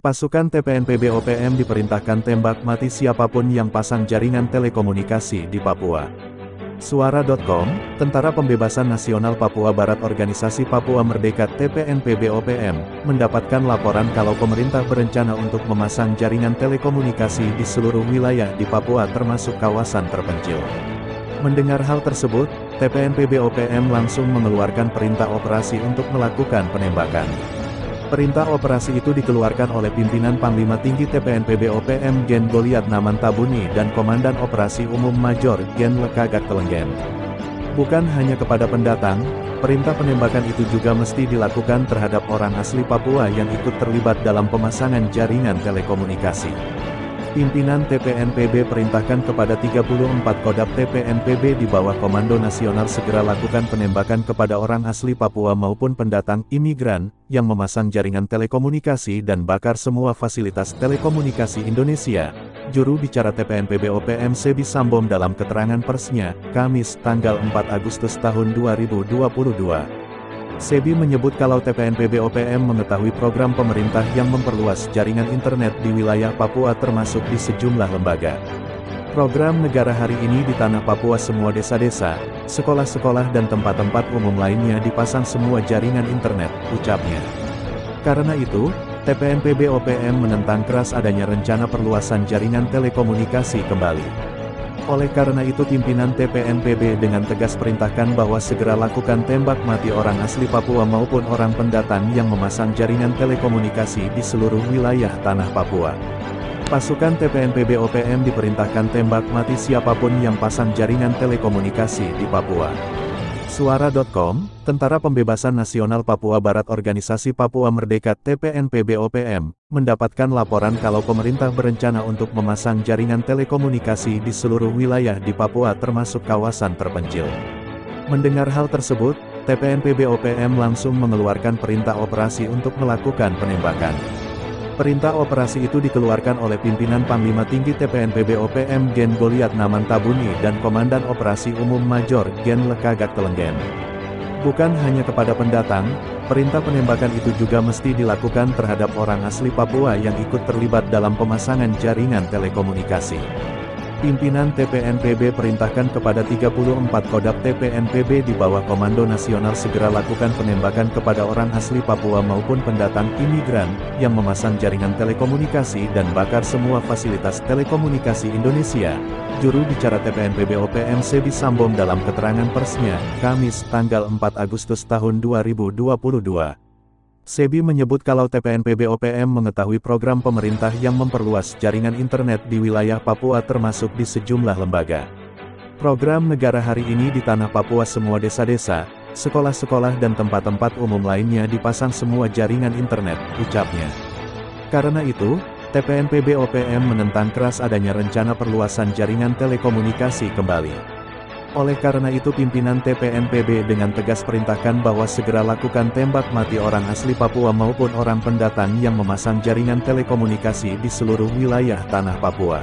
Pasukan TPNPB OPM diperintahkan tembak mati siapapun yang pasang jaringan telekomunikasi di Papua. Suara.com, Tentara Pembebasan Nasional Papua Barat Organisasi Papua Merdeka TPNPB OPM, mendapatkan laporan kalau pemerintah berencana untuk memasang jaringan telekomunikasi di seluruh wilayah di Papua termasuk kawasan terpencil. Mendengar hal tersebut, TPNPB OPM langsung mengeluarkan perintah operasi untuk melakukan penembakan. Perintah operasi itu dikeluarkan oleh pimpinan Panglima Tinggi TPNPB OPM Gen Goliat Naman Tabuni dan Komandan Operasi Umum Major Gen Lekagak Telenggen. Bukan hanya kepada pendatang, perintah penembakan itu juga mesti dilakukan terhadap orang asli Papua yang ikut terlibat dalam pemasangan jaringan telekomunikasi. Pimpinan TPNPB perintahkan kepada 34 Kodam TPNPB di bawah Komando Nasional segera lakukan penembakan kepada orang asli Papua maupun pendatang imigran yang memasang jaringan telekomunikasi dan bakar semua fasilitas telekomunikasi Indonesia. Juru bicara TPNPB OPM Sebi Sambom dalam keterangan persnya, Kamis, tanggal 4 Agustus tahun 2022. Sebi menyebut kalau TPNPB OPM mengetahui program pemerintah yang memperluas jaringan internet di wilayah Papua termasuk di sejumlah lembaga. Program negara hari ini di tanah Papua semua desa-desa, sekolah-sekolah dan tempat-tempat umum lainnya dipasang semua jaringan internet, ucapnya. Karena itu, TPNPB OPM menentang keras adanya rencana perluasan jaringan telekomunikasi kembali. Oleh karena itu pimpinan TPNPB dengan tegas perintahkan bahwa segera lakukan tembak mati orang asli Papua maupun orang pendatang yang memasang jaringan telekomunikasi di seluruh wilayah tanah Papua. Pasukan TPNPB OPM diperintahkan tembak mati siapapun yang pasang jaringan telekomunikasi di Papua. Suara.com, Tentara Pembebasan Nasional Papua Barat Organisasi Papua Merdeka TPNPB OPM, mendapatkan laporan kalau pemerintah berencana untuk memasang jaringan telekomunikasi di seluruh wilayah di Papua termasuk kawasan terpencil. Mendengar hal tersebut, TPNPB OPM langsung mengeluarkan perintah operasi untuk melakukan penembakan. Perintah operasi itu dikeluarkan oleh pimpinan Panglima Tinggi TPNPB OPM Gen Goliat Naman Tabuni dan Komandan Operasi Umum Major Gen Lekagak Telenggen. Bukan hanya kepada pendatang, perintah penembakan itu juga mesti dilakukan terhadap orang asli Papua yang ikut terlibat dalam pemasangan jaringan telekomunikasi. Pimpinan TPNPB perintahkan kepada 34 Kodam TPNPB di bawah Komando Nasional segera lakukan penembakan kepada orang asli Papua maupun pendatang imigran yang memasang jaringan telekomunikasi dan bakar semua fasilitas telekomunikasi Indonesia. Juru bicara TPNPB OPM Sebi Sambom dalam keterangan persnya, Kamis, tanggal 4 Agustus tahun 2022. Sebi menyebut kalau TPNPB OPM mengetahui program pemerintah yang memperluas jaringan internet di wilayah Papua termasuk di sejumlah lembaga. Program negara hari ini di tanah Papua semua desa-desa, sekolah-sekolah dan tempat-tempat umum lainnya dipasang semua jaringan internet, ucapnya. Karena itu, TPNPB OPM menentang keras adanya rencana perluasan jaringan telekomunikasi kembali. Oleh karena itu pimpinan TPNPB dengan tegas perintahkan bahwa segera lakukan tembak mati orang asli Papua maupun orang pendatang yang memasang jaringan telekomunikasi di seluruh wilayah tanah Papua.